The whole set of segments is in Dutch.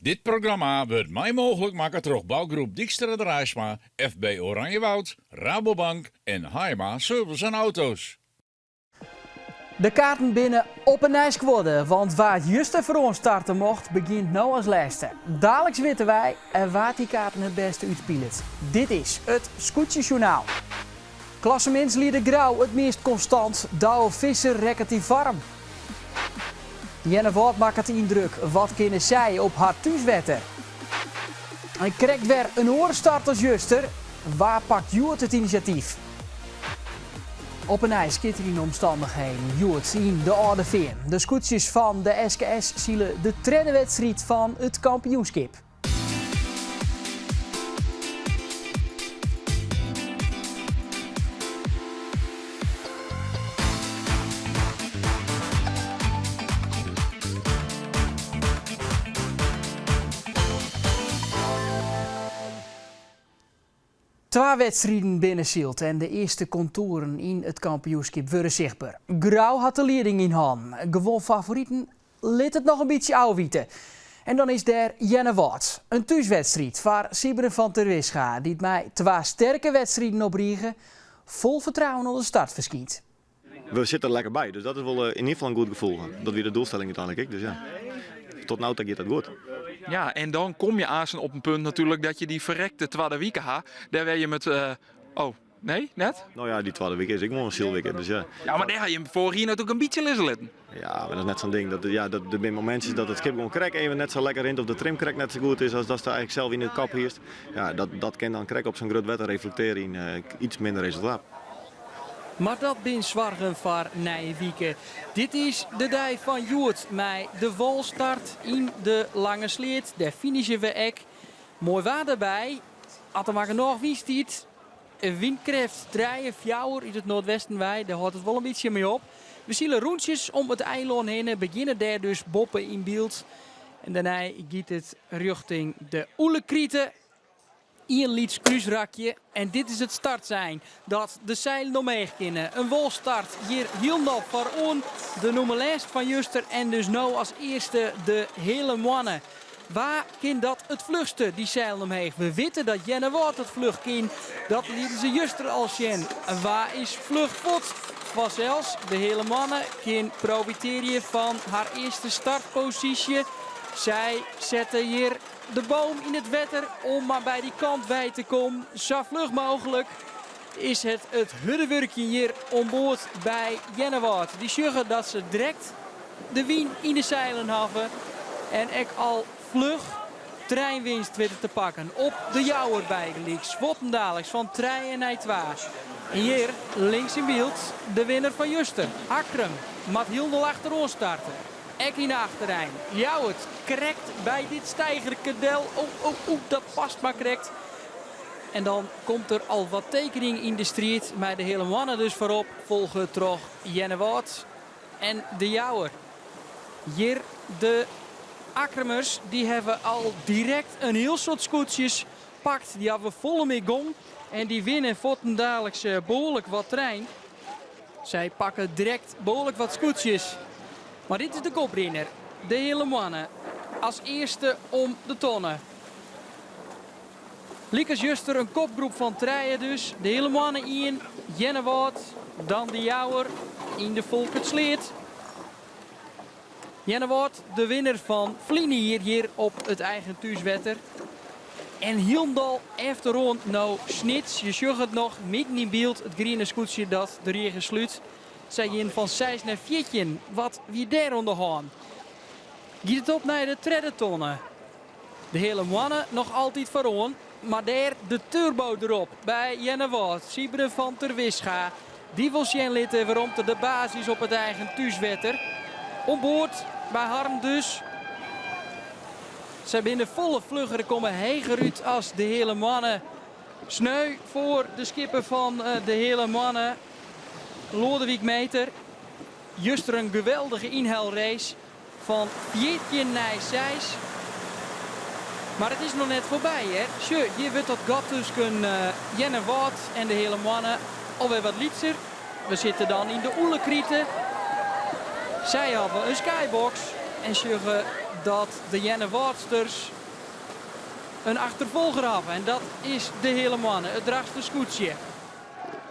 Dit programma wordt mij mogelijk maken door bouwgroep Dijkstra Drijsma, FB Oranjewoud, Rabobank en Haima Service en Auto's. De kaarten binnen op een ijs geworden, want waar het juist even voor ons starten mocht, begint nou als laatste. Dadelijk weten wij en waar die kaarten het beste uitspelen. Dit is het Scootjesjournaal. Klassementslieder Grauw het meest constant, Douwe Visser relatief warm. Jenne Woord maakt het indruk, wat kunnen zij op haar thuiswetter? En krijgt weer een orenstart als juster, waar pakt Joert het initiatief? Op een ijskitterende omstandigheden, Joert in de Oude Veer. De scootjes van de SKS zielen de tweede wedstrijd van het kampioenschap. Twee wedstrijden binnen Zielt en de eerste contouren in het kampioenschap worden zichtbaar. Grauw had de leiding in hand. Gewoon favorieten liet het nog een beetje ouwieten. En dan is daar Jenne Woord. Een thuiswedstrijd voor Siberen van ter Wischa, die mij twee sterke wedstrijden opriegen, vol vertrouwen op de start verschiet. We zitten er lekker bij, dus dat is wel in ieder geval een goed gevoel. Dat weer de doelstelling uiteindelijk. Dus ja, tot nu toe gaat dat goed. Ja, en dan kom je aan op een punt natuurlijk dat je die verrekte tweede week had. Daar ben je met... Oh, nee, net? Nou ja, die tweede week is ik gewoon een zielweek. Dus ja. Ja, maar daar had je vorig jaar natuurlijk een beetje lisselen. Ja, maar dat is net zo'n ding. Dat er zijn momentjes dat het schip gewoon krek even net zo lekker in of de trimkrek net zo goed is als dat ze eigenlijk zelf in de kap heerst. Ja, dat kan dan krek op zijn groot wetter reflecteren in iets minder resultaat. Maar dat bin zwargen voor Nijwieken. Dit is de dag van Joert met de volstart in de lange sleet. Daar finishen we ek. Mooi waar erbij. Als er maar genoeg wist dit. Een windkracht 3, 4 in het noordwesten wij. Daar houdt het wel een beetje mee op. We zien rondjes om het eiland heen. Beginnen daar dus boppen in beeld. En daarna gaat het richting de Oelekrieten. Een lieds kruisrakje en dit is het startsein dat de zeilen omheen kunnen. Een wolstart hier heel nog voor on de nummerlijst van Juster en dus nou als eerste de hele mannen. Waar kan dat het vlugste, die zeilen omheen? We weten dat Jenne Woord het vlug kan. Dat lieten ze Juster als Jen. En waar is vlugvot? Vanzelfs de hele mannen kan profiteren van haar eerste startpositie. Zij zetten hier de boom in het wetter om maar bij die kant bij te komen. Zo vlug mogelijk is het huddewerkje hier onboord bij Jenne Woord. Die zorgen dat ze direct de wien in de zeilen hebben. En ik al vlug treinwinst weten te pakken. Op de Jouwer bijgeliek. Swottendaleks van 3 naar 2. En hier links in beeld de winnaar van Juster. Akrem. Mat Hildel achter ons starten. Ek in de achterrijn. Jouwert krekt bij dit stijgerkedel. Dat past maar krekt. En dan komt er al wat tekening in de street. Met de hele mannen dus voorop. Volgen toch Jenne Woord en de Jouwer. Hier de Akremers. Die hebben al direct een heel soort scootjes pakt. Die hebben volle mee gong. En die winnen Vottendaleks behoorlijk wat trein. Zij pakken direct behoorlijk wat scootjes. Maar dit is de koprenner. De hele mannen. Als eerste om de tonnen. Liekers Juster een kopgroep van 3 dus. De hele mannen in. Jenne Woord. Dan de Jouwer. In de Volkertsleet. Jenne Woord de winnaar van Vlinie hier op het eigen thuiswetter. En Hielendal heeft er rond nou snits. Je zag het nog midden in beeld. Het groene scootje dat de regen sluit. Zij in van 6 naar 14. Wat wie daar ondergaan. Giet het op naar de tweede tonnen. De hele mannen nog altijd vooraan. Maar daar de turbo erop. Bij Jenne Woord. Siberen van ter Wischa. Die wil zien litten waarom de basis op het eigen thuiswetter. Onboord bij Harm dus. Zij binnen volle vlugger komen heger uit als de hele mannen. Sneu voor de skipper van de hele mannen. Lodewijk Meter. Juster een geweldige inhaalrace van 14 naar 6. Maar het is nog net voorbij, hè. Sure, je weet dat gat tussen Jenne Woord en de hele mannen alweer wat lietser. We zitten dan in de Oelekrieten. Zij hebben een skybox. en zeggen dat de Jennewaardsters een achtervolger hebben. En dat is de hele man, het draagste scootje.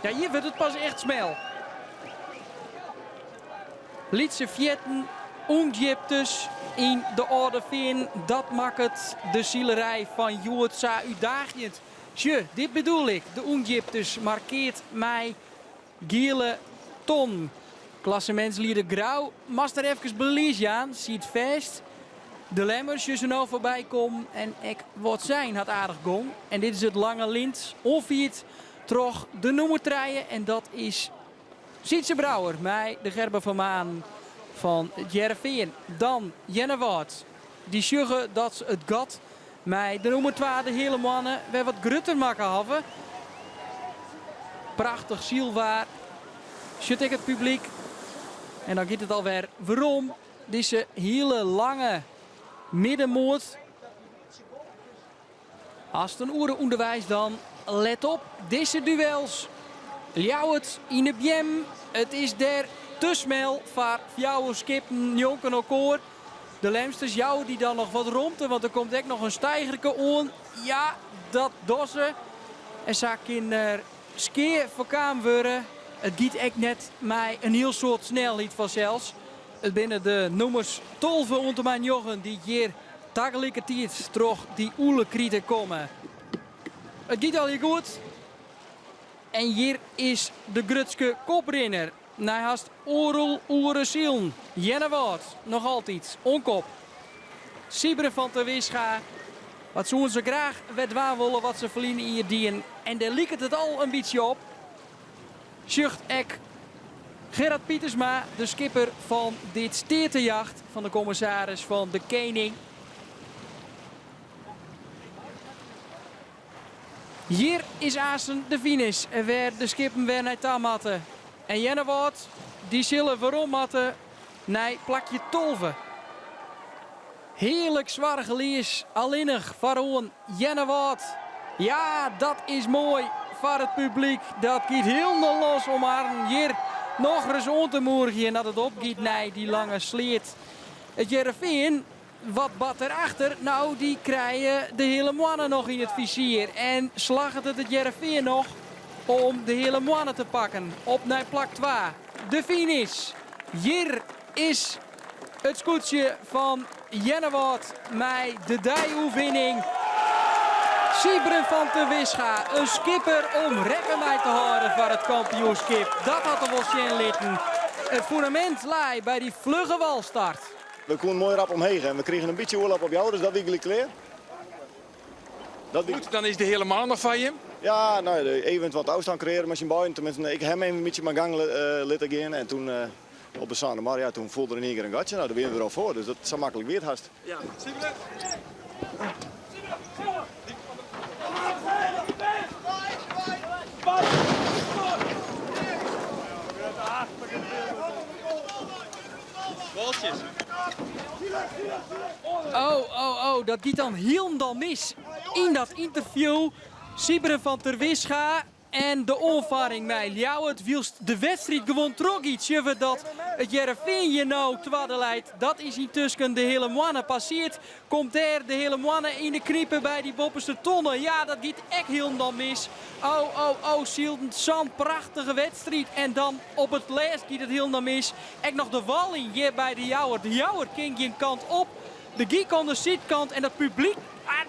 Ja, hier wordt het pas echt smel. Lietse vietten, ongyptes in de orde vin. Dat maakt het de zielerij van Joert zo uitdagend. Tje, dit bedoel ik. De ongyptes markeert mij gele ton. Klassementslieder grauw. Master even belezen aan. Ziet vast. De lemmers je zo nou voorbij komen. En ik wat zijn had aardig gong. En dit is het lange lint. Onviert toch de noemertreien. En dat is Sietse Brouwer. Mij de Gerber van Maan van het Jereveen. Dan Jennewaard. Die zeggen dat ze het gat mij de nummer 2 de hele mannen weer wat grutter maken hebben. Prachtig zielwaar. Zit ik het publiek. En dan gaat het alweer waarom. Deze hele lange middenmoot. Als het een oeren onderwijs dan, let op. Deze duels. Ljouwert in de bjem. Het is der te smel voor jouw skippen jonken elkaar. De lemsters jou die dan nog wat romten, want er komt echt nog een stijgerke on. Ja, dat dossen. En zak in skeer verkaam worden. Het giet echt net mij een heel soort snelheid vanzelfs. Het binnen de nummers 12 onder mijn jongen die hier tegelijkertijd toch die oele krieten komen. Het giet al hier goed. En hier is de Grutske koprenner. Hij haast Orel Oereziel. Jennewaard, nog altijd, onkop. Sibren van der Wischa. Wat zoen ze graag werd waar willen wat ze verliezen hier dien. En daar liekt het al een beetje op. Zucht ek Gerard Pietersma, de skipper van dit steertejacht. Van de commissaris van de Koning. Hier is Assen de finish. Waar de skippen weer naar Tamatten. En Jennewaard, die zullen waarom matten. Nee, plakje tolven. Heerlijk zwaar gelees. Alleenig varoon Jennewaard. Ja, dat is mooi voor het publiek. Dat gaat heel los om haar. Hier nog eens on te moergen dat het opgiet. Nee, die lange sleet. Het Jereveen, wat bad erachter? Nou, die krijgen de hele mannen nog in het vizier. En slaagt het Jereveen nog om de hele mannen te pakken. Op naar plak 2. De finish. Hier is het scootje van Jennewaard met de dijoefening. Sibren van der Wischa, een skipper om rekken bij te houden voor het kampioenschap. Dat had er wel zin litten. Het fundament lag bij die vlugge walstart. We konden mooi rap omheen en we kregen een beetje oorlog op jou, dus dat is klaar. Goed, dan is de hele man nog van je. Ja, nou, even wat afstand creëren met zijn buien. Tenminste, ik heb hem even een beetje mijn gang laten gaan en toen op de Sanne maar ja, toen voelde er in één keer een gatje. Nou, daar ben we er al voor, dus dat is zo makkelijk weer haast. Ja, Oh, dat gaat dan helemaal mis. In dat interview, Sibren van der Wischa en de onvaring met Ljouwert wielst de wedstrijd gewoon trok iets. Je weet dat het Jereveen je nou tweede leidt. Dat is intussen de hele mannen passeert. Komt er de hele mannen in de kriepen bij die bopperste tonnen. Ja, dat gaat echt helemaal mis. Oh, Sielden, zo'n prachtige wedstrijd. En dan op het laatst gaat het helemaal mis. Echt nog de walling hier bij de Jouwer. De Jouwer ging je een kant op. De Giek aan de zijkant en het publiek,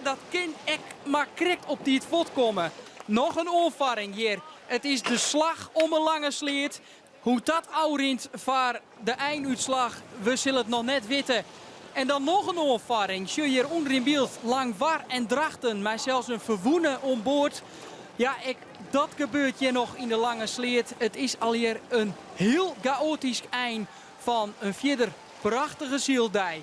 dat kan echt maar krekt op die het vod komen. Nog een onvaring hier. Het is de slag om een lange sleet. Hoe dat oudrint voor de einduitslag, we zullen het nog net weten. En dan nog een onvaring. Zie hier onder in beeld lang war en drachten, maar zelfs een verwoenen onboord. Ja, dat gebeurt hier nog in de lange sleet. Het is alweer een heel chaotisch eind van een verder prachtige zieldij.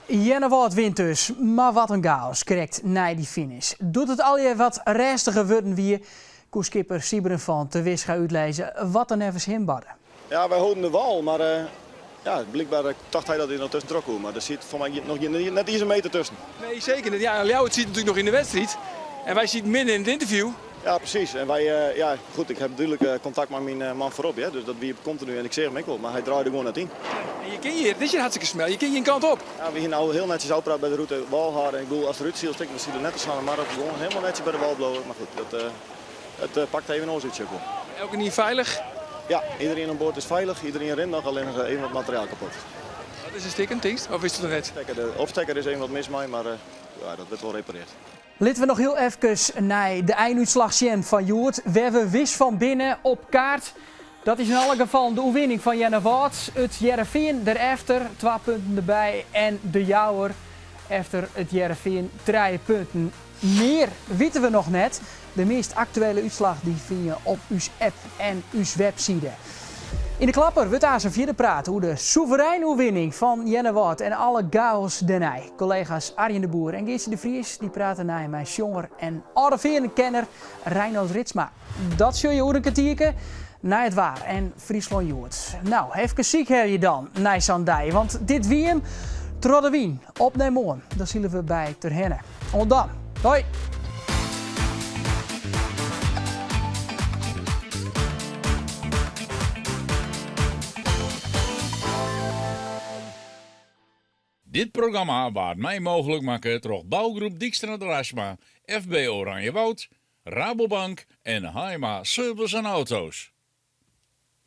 Jennewaard wint dus, maar wat een chaos krijgt na die finish. Doet het alweer wat rustiger worden weer. Koerskipper Sibren van der Wischa uitlezen wat er nevens hem badden. Ja, wij houden de wal, maar ja, blijkbaar dacht hij dat hij nog tussen trok komt. Maar er zit voor mij nog net iets een meter tussen. Nee, zeker niet. Ja, Ljouwert zit natuurlijk nog in de wedstrijd. En wij zitten midden in het interview. Ja, precies. En wij, goed, ik heb natuurlijk contact met mijn man voorop, ja, dus dat wie continu en ik zeg hem ook wel, maar hij draaide gewoon naar 10. En je ken hier, dit is je hartstikke snel. Je ken je een kant op. Ja, we hier nou heel netjes uitpraat bij de route wal houden. Ik bedoel, als de route ziet, dan zie je er net als aan de markt gewoon helemaal netjes bij de wal blowen. Maar goed, het pakt even ons iets op. Elke niet veilig. Ja, iedereen aan boord is veilig, iedereen rent nog, alleen nog even wat materiaal kapot. Wat is een stikken, Tinkst? Of is het er net? De opstekker is even wat mis mee, maar ja, dat wordt wel repareerd. Laten we nog heel even naar de einduitslag zien van Joert. Waar we wist van binnen op kaart. Dat is in alle geval de overwinning van Jenne Wout. Het Heerenveen erachter, 2 punten erbij. En de Jouwer efter het Heerenveen 3 punten. Meer weten we nog net. De meest actuele uitslag die vind je op uw app en uw website. In de klapper wordt aan zijn vierde praten hoe de soevereine overwinning van Jenne Wout en alle chaos denij. Collega's Arjen de Boer en Geertje de Vries die praten naar mijn jonger en oude kenner Reinoud Ritsma. Dat zul je hoe een kwartiertje naar het waar en Friesland Joert. Nou, even ziek her je dan naar Sandij, want dit wie hem trodde wien op Nemoon. Dat zullen we bij Terhenne. Tot dan. Hoi. Dit programma waard mij mogelijk maken door bouwgroep Dijkstra de Raschma, FB Oranje Woud, Rabobank en Haima Service en Auto's.